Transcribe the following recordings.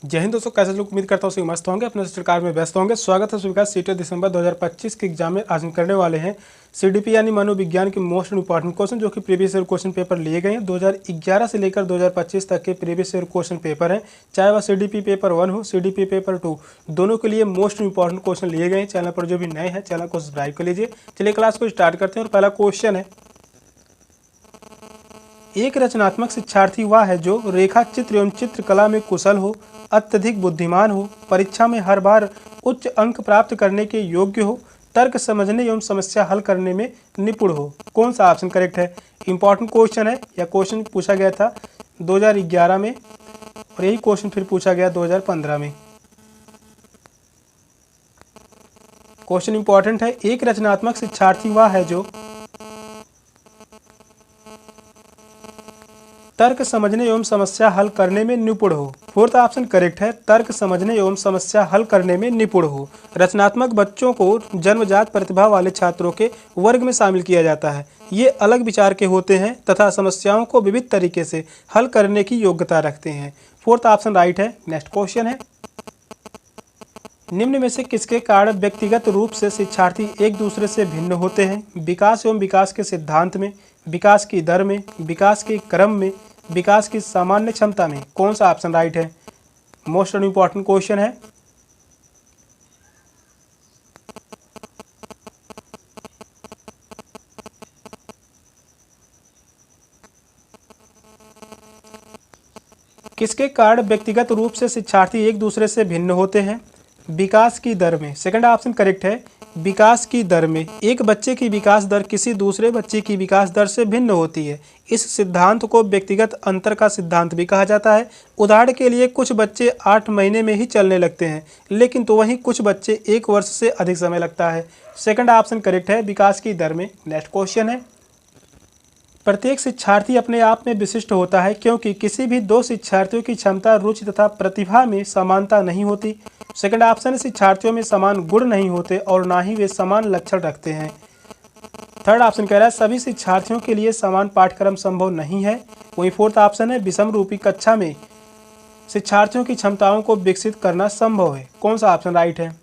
जय हिंद दोस्तों, कैसे लोग? उम्मीद करता हूँ सभी मस्त होंगे, अपने सरकार में व्यस्त होंगे। स्वागत है सभी का सीटें दिसंबर 2025 के एग्जाम में। आज हम करने वाले हैं सीडीपी यानी मनोविज्ञान के मोस्ट इंपॉर्टेंट क्वेश्चन, जो कि प्रीवियस ईयर क्वेश्चन पेपर लिए गए हैं। 2011 से लेकर 2025 तक के प्रीवियस ईयर क्वेश्चन पेपर हैं, चाहे वह सीडीपी पेपर 1 हो, सीडीपी पेपर 2, दोनों के लिए मोस्ट इंपॉर्टेंट क्वेश्चन लिए गए हैं। चैनल पर जो भी नए हैं, चैनल को सब्सक्राइब कर लीजिए। चलिए क्लास को स्टार्ट करते हैं और पहला क्वेश्चन है, एक रचनात्मक शिक्षार्थी वह है जो रेखा चित्र एवं चित्रकला में कुशल हो, अत्यधिक बुद्धिमान हो, परीक्षा में हर बार उच्च अंक प्राप्त करने के योग्य हो, तर्क समझने एवं समस्या हल करने में निपुण हो। कौन सा ऑप्शन करेक्ट है? इंपॉर्टेंट क्वेश्चन है। यह क्वेश्चन पूछा गया था 2011 में और यही क्वेश्चन फिर पूछा गया 2015 में। क्वेश्चन इंपॉर्टेंट है। एक रचनात्मक शिक्षार्थी वह है जो तर्क समझने एवं समस्या हल करने में निपुण हो। फोर्थ ऑप्शन करेक्ट है, तर्क समझने एवं समस्या हल करने में निपुण हो। रचनात्मक बच्चों को जन्मजात प्रतिभा वाले छात्रों के वर्ग में शामिल किया जाता है। ये अलग विचार के होते हैं तथा समस्याओं को विविध तरीके से हल करने की योग्यता रखते हैं। फोर्थ ऑप्शन राइट है। नेक्स्ट क्वेश्चन है, निम्न में से किसके कारण व्यक्तिगत रूप से शिक्षार्थी एक दूसरे से भिन्न होते हैं? विकास एवं विकास के सिद्धांत में, विकास की दर में, विकास के क्रम में, विकास की सामान्य क्षमता में। कौन सा ऑप्शन राइट है? मोस्ट इंपॉर्टेंट क्वेश्चन है। किसके कारण व्यक्तिगत रूप से शिक्षार्थी एक दूसरे से भिन्न होते हैं? विकास की दर में। सेकंड ऑप्शन करेक्ट है, विकास की दर में। एक बच्चे की विकास दर किसी दूसरे बच्चे की विकास दर से भिन्न होती है। इस सिद्धांत को व्यक्तिगत अंतर का सिद्धांत भी कहा जाता है। उदाहरण के लिए कुछ बच्चे 8 महीने में ही चलने लगते हैं, लेकिन तो वहीं कुछ बच्चे 1 वर्ष से अधिक समय लगता है। सेकंड ऑप्शन करेक्ट है, विकास की दर में। नेक्स्ट क्वेश्चन है, प्रत्येक शिक्षार्थी अपने आप में विशिष्ट होता है क्योंकि किसी भी दो शिक्षार्थियों की क्षमता, रुचि तथा प्रतिभा में समानता नहीं होती। सेकंड ऑप्शन है, शिक्षार्थियों में समान गुण नहीं होते और ना ही वे समान लक्षण रखते हैं। थर्ड ऑप्शन कह रहा है सभी शिक्षार्थियों के लिए समान पाठ्यक्रम संभव नहीं है। वहीं फोर्थ ऑप्शन है, विषम रूपी कक्षा में शिक्षार्थियों की क्षमताओं को विकसित करना संभव है। कौन सा ऑप्शन राइट है?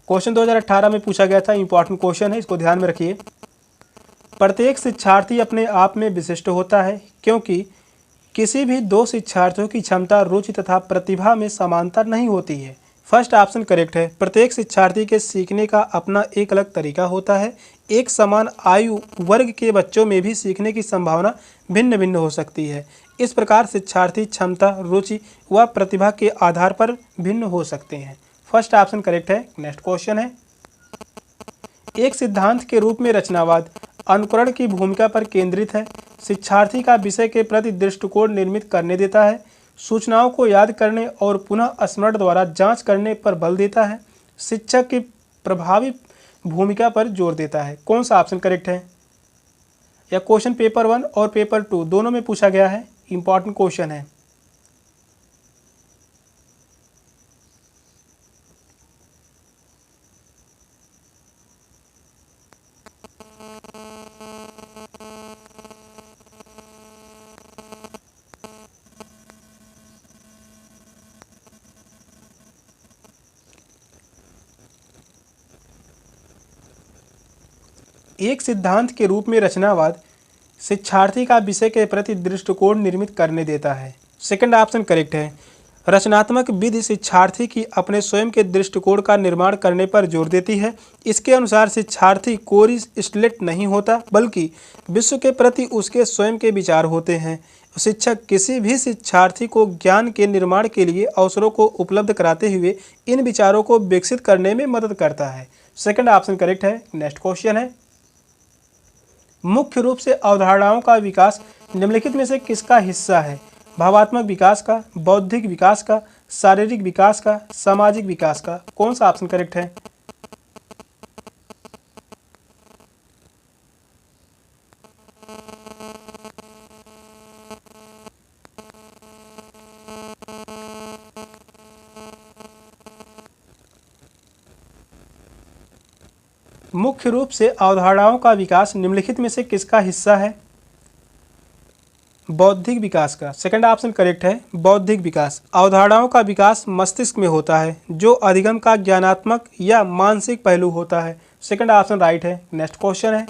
क्वेश्चन 2018 में पूछा गया था, इंपॉर्टेंट क्वेश्चन है, इसको ध्यान में रखिए। प्रत्येक शिक्षार्थी अपने आप में विशिष्ट होता है क्योंकि किसी भी दो शिक्षार्थियों की क्षमता, रुचि तथा प्रतिभा में समानता नहीं होती है। फर्स्ट ऑप्शन करेक्ट है, प्रत्येक शिक्षार्थी के सीखने का अपना एक अलग तरीका होता है। एक समान आयु वर्ग के बच्चों में भी सीखने की संभावना भिन्न भिन्न हो सकती है। इस प्रकार शिक्षार्थी क्षमता, रुचि व प्रतिभा के आधार पर भिन्न हो सकते हैं। फर्स्ट ऑप्शन करेक्ट है। नेक्स्ट क्वेश्चन है, एक सिद्धांत के रूप में रचनावाद अनुकरण की भूमिका पर केंद्रित है। शिक्षार्थी का विषय के प्रति दृष्टिकोण निर्मित करने देता है। सूचनाओं को याद करने और पुनः स्मरण द्वारा जांच करने पर बल देता है। शिक्षक की प्रभावी भूमिका पर जोर देता है। कौन सा ऑप्शन करेक्ट है? यह क्वेश्चन पेपर 1 और पेपर 2 दोनों में पूछा गया है, इंपॉर्टेंट क्वेश्चन है। एक सिद्धांत के रूप में रचनावाद शिक्षार्थी का विषय के प्रति दृष्टिकोण निर्मित करने देता है। सेकंड ऑप्शन करेक्ट है, रचनात्मक विधि शिक्षार्थी की अपने स्वयं के दृष्टिकोण का निर्माण करने पर जोर देती है। इसके अनुसार शिक्षार्थी कोरी स्लेट नहीं होता, बल्कि विश्व के प्रति उसके स्वयं के विचार होते हैं। शिक्षक किसी भी शिक्षार्थी को ज्ञान के निर्माण के लिए अवसरों को उपलब्ध कराते हुए इन विचारों को विकसित करने में मदद करता है। सेकंड ऑप्शन करेक्ट है। नेक्स्ट क्वेश्चन है, मुख्य रूप से अवधारणाओं का विकास निम्नलिखित में से किसका हिस्सा है? भावात्मक विकास का, बौद्धिक विकास का, शारीरिक विकास का, सामाजिक विकास का। कौन सा ऑप्शन करेक्ट है? मुख्य रूप से अवधारणाओं का विकास निम्नलिखित में से किसका हिस्सा है? बौद्धिक विकास का। सेकंड ऑप्शन करेक्ट है, बौद्धिक विकास। अवधारणाओं का विकास मस्तिष्क में होता है, जो अधिगम का ज्ञानात्मक या मानसिक पहलू होता है। सेकंड ऑप्शन राइट है। नेक्स्ट क्वेश्चन है,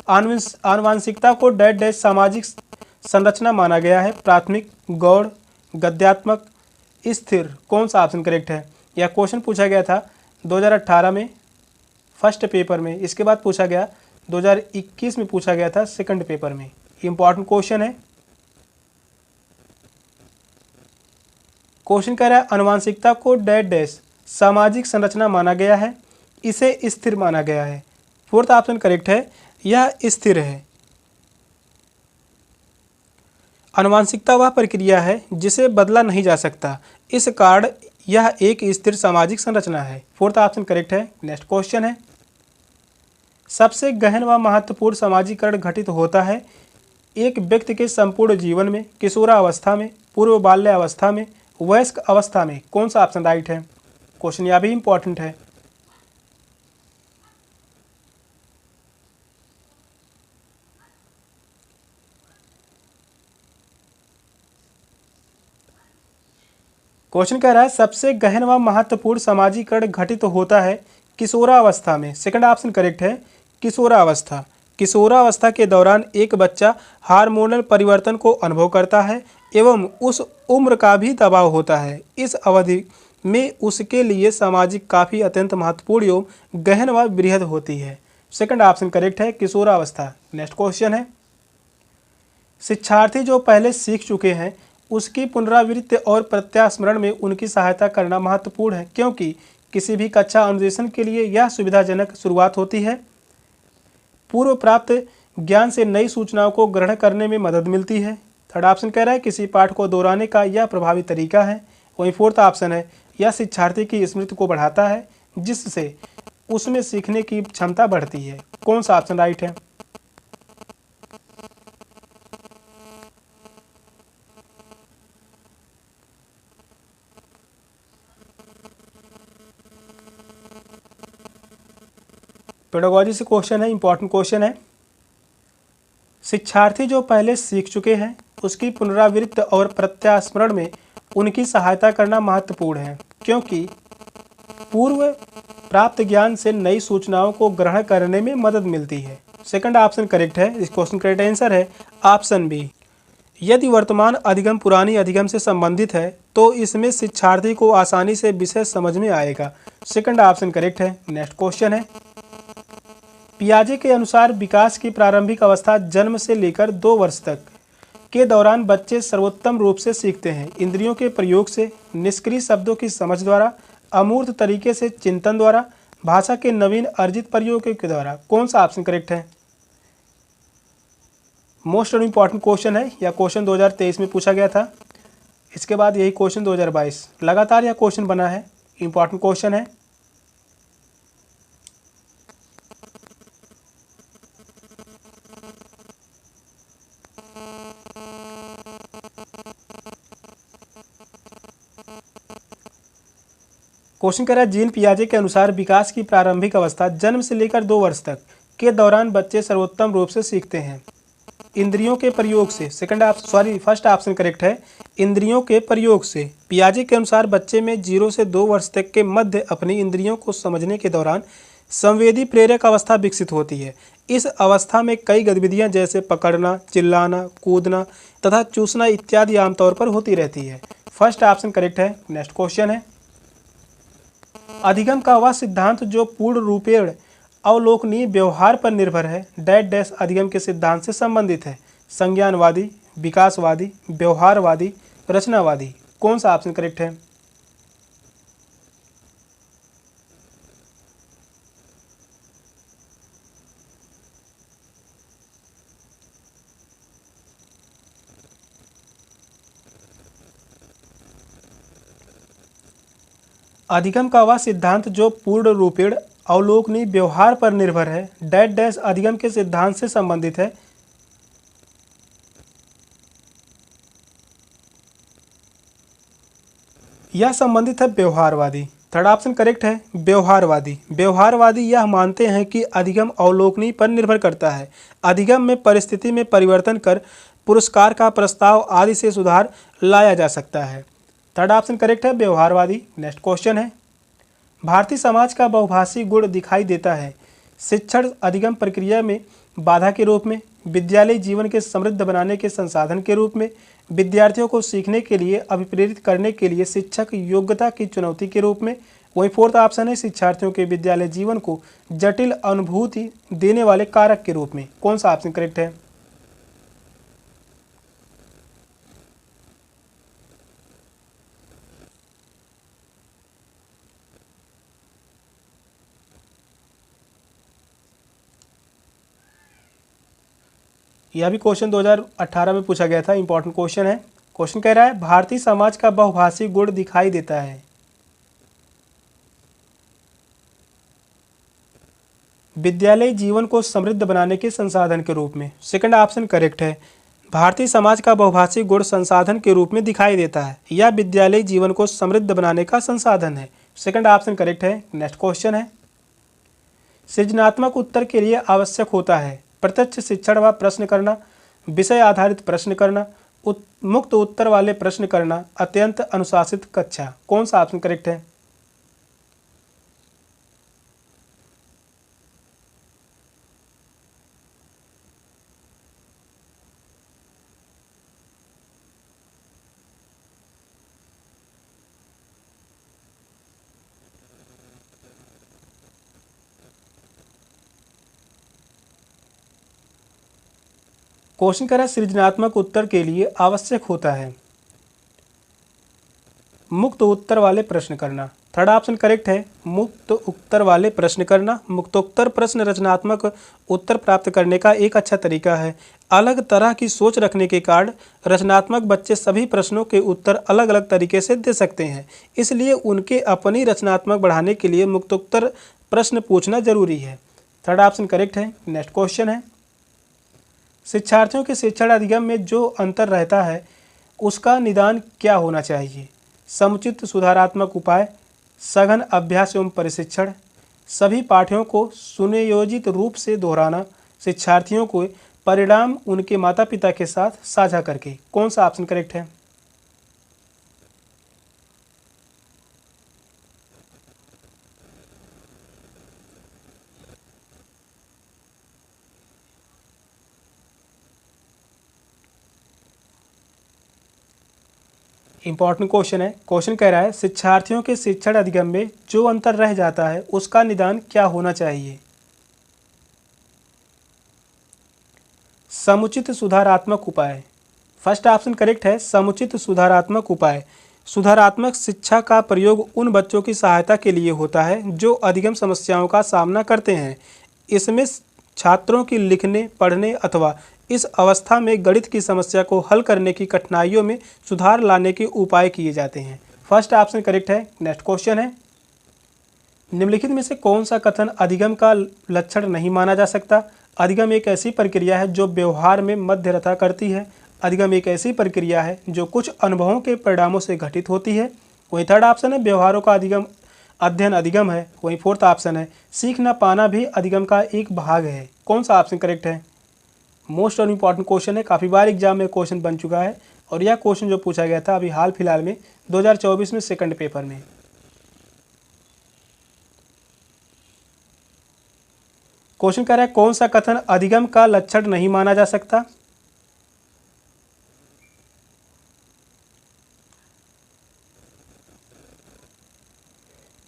आनुवंशिकता को डैश डैश सामाजिक संरचना माना गया है? प्राथमिक, गौड़, गद्यात्मक, स्थिर। कौन सा ऑप्शन करेक्ट है? यह क्वेश्चन पूछा गया था 2018 में फर्स्ट पेपर में, इसके बाद पूछा गया 2021 में पूछा गया था सेकंड पेपर में। इंपॉर्टेंट क्वेश्चन है। क्वेश्चन कह रहा है आनुवंशिकता को डैश डैश सामाजिक संरचना माना गया है, इसे स्थिर माना गया है। फोर्थ ऑप्शन करेक्ट है, यह स्थिर है। आनुवंशिकता वह प्रक्रिया है जिसे बदला नहीं जा सकता, इस कारण यह एक स्थिर सामाजिक संरचना है। फोर्थ ऑप्शन करेक्ट है। नेक्स्ट क्वेश्चन है, सबसे गहन व महत्वपूर्ण सामाजिकरण घटित होता है एक व्यक्ति के संपूर्ण जीवन में, किशोरावस्था में, पूर्व बाल्यावस्था में, वयस्क अवस्था में। कौन सा ऑप्शन राइट है? क्वेश्चन यह भी इंपॉर्टेंट है। क्वेश्चन कह रहा है सबसे गहन व महत्वपूर्ण सामाजिकरण घटित होता है किशोरावस्था में। सेकंड ऑप्शन करेक्ट है, किशोरावस्था। किशोरावस्था के दौरान एक बच्चा हार्मोनल परिवर्तन को अनुभव करता है एवं उस उम्र का भी दबाव होता है। इस अवधि में उसके लिए सामाजिक काफ़ी अत्यंत महत्वपूर्ण एवं गहन व बृहद होती है। सेकंड ऑप्शन करेक्ट है, किशोरावस्था। नेक्स्ट क्वेश्चन है, शिक्षार्थी जो पहले सीख चुके हैं उसकी पुनरावृत्ति और प्रत्यास्मरण में उनकी सहायता करना महत्वपूर्ण है, क्योंकि किसी भी कक्षा अनुदेशन के लिए यह सुविधाजनक शुरुआत होती है। पूर्व प्राप्त ज्ञान से नई सूचनाओं को ग्रहण करने में मदद मिलती है। थर्ड ऑप्शन कह रहा है किसी पाठ को दोहराने का यह प्रभावी तरीका है। वहीं फोर्थ ऑप्शन है यह शिक्षार्थी की स्मृति को बढ़ाता है, जिससे उसमें सीखने की क्षमता बढ़ती है। कौन सा ऑप्शन राइट है? पेडागोजी से क्वेश्चन है, इंपॉर्टेंट क्वेश्चन है। शिक्षार्थी जो पहले सीख चुके हैं उसकी पुनरावृत्ति और प्रत्यास्मरण में उनकी सहायता करना महत्वपूर्ण है, क्योंकि पूर्व प्राप्त ज्ञान से नई सूचनाओं को ग्रहण करने में मदद मिलती है। सेकंड ऑप्शन करेक्ट है। इस क्वेश्चन करेक्ट आंसर है ऑप्शन बी। यदि वर्तमान अधिगम पुरानी अधिगम से संबंधित है तो इसमें शिक्षार्थी को आसानी से विषय समझ में आएगा। सेकंड ऑप्शन करेक्ट है। नेक्स्ट क्वेश्चन है, पियाजे के अनुसार विकास की प्रारंभिक अवस्था जन्म से लेकर 2 वर्ष तक के दौरान बच्चे सर्वोत्तम रूप से सीखते हैं। इंद्रियों के प्रयोग से, निष्क्रिय शब्दों की समझ द्वारा, अमूर्त तरीके से चिंतन द्वारा, भाषा के नवीन अर्जित प्रयोगों के द्वारा। कौन सा ऑप्शन करेक्ट है? मोस्ट इम्पॉर्टेंट क्वेश्चन है। यह क्वेश्चन 2023 में पूछा गया था, इसके बाद यही क्वेश्चन 2022 लगातार यह क्वेश्चन बना है। इंपॉर्टेंट क्वेश्चन है। क्वेश्चन कह रहा है जीन पियाजे के अनुसार विकास की प्रारंभिक अवस्था जन्म से लेकर 2 वर्ष तक के दौरान बच्चे सर्वोत्तम रूप से सीखते हैं। इंद्रियों के प्रयोग से, फर्स्ट ऑप्शन करेक्ट है, इंद्रियों के प्रयोग से। पियाजे के अनुसार बच्चे में 0 से 2 वर्ष तक के मध्य अपनी इंद्रियों को समझने के दौरान संवेदी प्रेरक अवस्था विकसित होती है। इस अवस्था में कई गतिविधियां जैसे पकड़ना, चिल्लाना, कूदना तथा चूसना इत्यादि आमतौर पर होती रहती है। फर्स्ट ऑप्शन करेक्ट है। नेक्स्ट क्वेश्चन है, अधिगम का वह सिद्धांत जो पूर्ण रूपेण अवलोकनीय व्यवहार पर निर्भर है, डैश डैश अधिगम के सिद्धांत से संबंधित है। संज्ञानवादी, विकासवादी, व्यवहारवादी, रचनावादी। कौन सा ऑप्शन करेक्ट है? अधिगम का वह सिद्धांत जो पूर्ण रूपेण अवलोकनीय व्यवहार पर निर्भर है, डैश डैश अधिगम के सिद्धांत से संबंधित है। यह संबंधित है व्यवहारवादी। थर्ड ऑप्शन करेक्ट है व्यवहारवादी। व्यवहारवादी यह मानते हैं कि अधिगम अवलोकनी पर निर्भर करता है। अधिगम में परिस्थिति में परिवर्तन कर पुरस्कार का प्रस्ताव आदि से सुधार लाया जा सकता है। थर्ड ऑप्शन करेक्ट है व्यवहारवादी। नेक्स्ट क्वेश्चन है, भारतीय समाज का बहुभाषी गुण दिखाई देता है शिक्षण अधिगम प्रक्रिया में बाधा के रूप में, विद्यालय जीवन के समृद्ध बनाने के संसाधन के रूप में, विद्यार्थियों को सीखने के लिए अभिप्रेरित करने के लिए शिक्षक योग्यता की चुनौती के रूप में। वही फोर्थ ऑप्शन है शिक्षार्थियों के विद्यालय जीवन को जटिल अनुभूति देने वाले कारक के रूप में। कौन सा ऑप्शन करेक्ट है? यह भी क्वेश्चन 2018 में पूछा गया था, इंपॉर्टेंट क्वेश्चन है। क्वेश्चन कह रहा है भारतीय समाज का बहुभाषी गुण दिखाई देता है विद्यालय जीवन को समृद्ध बनाने के संसाधन के रूप में। सेकंड ऑप्शन करेक्ट है भारतीय समाज का बहुभाषी गुण संसाधन के रूप में दिखाई देता है या विद्यालय जीवन को समृद्ध बनाने का संसाधन है। सेकंड ऑप्शन करेक्ट है। नेक्स्ट क्वेश्चन है, सृजनात्मक उत्तर के लिए आवश्यक होता है प्रत्यक्ष शिक्षण व प्रश्न करना, विषय आधारित प्रश्न करना, मुक्त उत्तर वाले प्रश्न करना, अत्यंत अनुशासित कक्षा। कौन सा ऑप्शन करेक्ट है? क्वेश्चन कह रहा है सृजनात्मक उत्तर के लिए आवश्यक होता है मुक्त उत्तर वाले प्रश्न करना। थर्ड ऑप्शन करेक्ट है मुक्त उत्तर वाले प्रश्न करना। मुक्तोत्तर प्रश्न रचनात्मक उत्तर प्राप्त करने का एक अच्छा तरीका है। अलग तरह की सोच रखने के कारण रचनात्मक बच्चे सभी प्रश्नों के उत्तर अलग अलग तरीके से दे सकते हैं, इसलिए उनके अपनी रचनात्मक बढ़ाने के लिए मुक्तोत्तर प्रश्न पूछना जरूरी है। थर्ड ऑप्शन करेक्ट है। नेक्स्ट क्वेश्चन है, शिक्षार्थियों के शिक्षण अधिगम में जो अंतर रहता है उसका निदान क्या होना चाहिए? समुचित सुधारात्मक उपाय, सघन अभ्यास एवं प्रशिक्षण, सभी पाठों को सुनियोजित रूप से दोहराना, शिक्षार्थियों को परिणाम उनके माता पिता के साथ साझा करके। कौन सा ऑप्शन करेक्ट है? इंपॉर्टेंट क्वेश्चन है। क्वेश्चन कह रहा है शिक्षार्थियों के शिक्षण अधिगम में जो अंतर रह जाता है उसका निदान क्या होना चाहिए? समुचित सुधारात्मक उपाय। फर्स्ट ऑप्शन करेक्ट है समुचित सुधारात्मक उपाय। सुधारात्मक शिक्षा का प्रयोग उन बच्चों की सहायता के लिए होता है जो अधिगम समस्याओं का सामना करते हैं। इसमें छात्रों की लिखने, पढ़ने अथवा इस अवस्था में गणित की समस्या को हल करने की कठिनाइयों में सुधार लाने के उपाय किए जाते हैं। फर्स्ट ऑप्शन करेक्ट है। नेक्स्ट क्वेश्चन है, निम्नलिखित में से कौन सा कथन अधिगम का लक्षण नहीं माना जा सकता? अधिगम एक ऐसी प्रक्रिया है जो व्यवहार में मध्यस्थता करती है। अधिगम एक ऐसी प्रक्रिया है जो कुछ अनुभवों के परिणामों से घटित होती है। वहीं थर्ड ऑप्शन है व्यवहारों का अधिगम अध्ययन अधिगम है। वहीं फोर्थ ऑप्शन है सीख न पाना भी अधिगम का एक भाग है। कौन सा ऑप्शन करेक्ट है? मोस्ट और इम्पॉर्टेंट क्वेश्चन है, काफ़ी बार एग्जाम में क्वेश्चन बन चुका है और यह क्वेश्चन जो पूछा गया था अभी हाल फिलहाल में 2024 में सेकंड पेपर में। क्वेश्चन कह रहा है कौन सा कथन अधिगम का लक्षण नहीं माना जा सकता?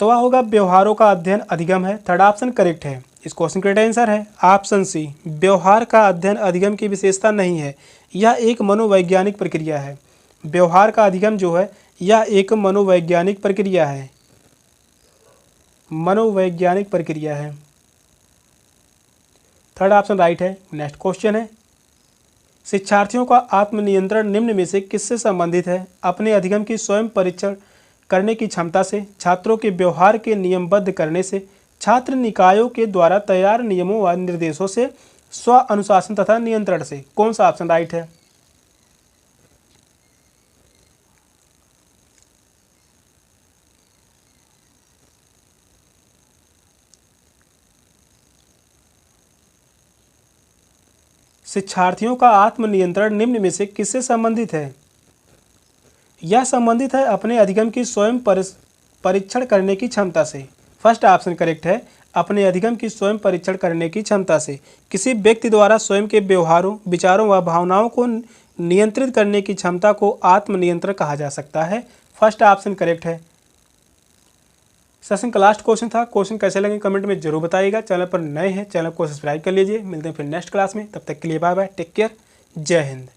तो वह होगा व्यवहारों का अध्ययन अधिगम है। थर्ड ऑप्शन करेक्ट है। इस क्वेश्चन का आंसर है ऑप्शन सी, व्यवहार का अध्ययन अधिगम की विशेषता नहीं है, यह एक मनोवैज्ञानिक प्रक्रिया है। व्यवहार का अधिगम जो है यह एक मनोवैज्ञानिक प्रक्रिया है। मनोवैज्ञानिक प्रक्रिया है। थर्ड ऑप्शन राइट है। नेक्स्ट क्वेश्चन है, शिक्षार्थियों का आत्मनियंत्रण निम्न में से किससे संबंधित है? अपने अधिगम की स्वयं परीक्षण करने की क्षमता से, छात्रों के व्यवहार के नियमबद्ध करने से, छात्र निकायों के द्वारा तैयार नियमों व निर्देशों से, स्व अनुशासन तथा नियंत्रण से। कौन सा ऑप्शन राइट है? शिक्षार्थियों का आत्मनियंत्रण निम्न में से किससे संबंधित है? यह संबंधित है अपने अधिगम की स्वयं परीक्षण करने की क्षमता से। फर्स्ट ऑप्शन करेक्ट है, अपने अधिगम की स्वयं परीक्षण करने की क्षमता से। किसी व्यक्ति द्वारा स्वयं के व्यवहारों, विचारों व भावनाओं को नियंत्रित करने की क्षमता को आत्मनियंत्रण कहा जा सकता है। फर्स्ट ऑप्शन करेक्ट है। सेशन का लास्ट क्वेश्चन था। क्वेश्चन कैसे लगे कमेंट में जरूर बताइएगा। चैनल पर नए हैं, चैनल को सब्सक्राइब कर लीजिए। मिलते हैं फिर नेक्स्ट क्लास में, तब तक के लिए बाय बाय, टेक केयर, जय हिंद।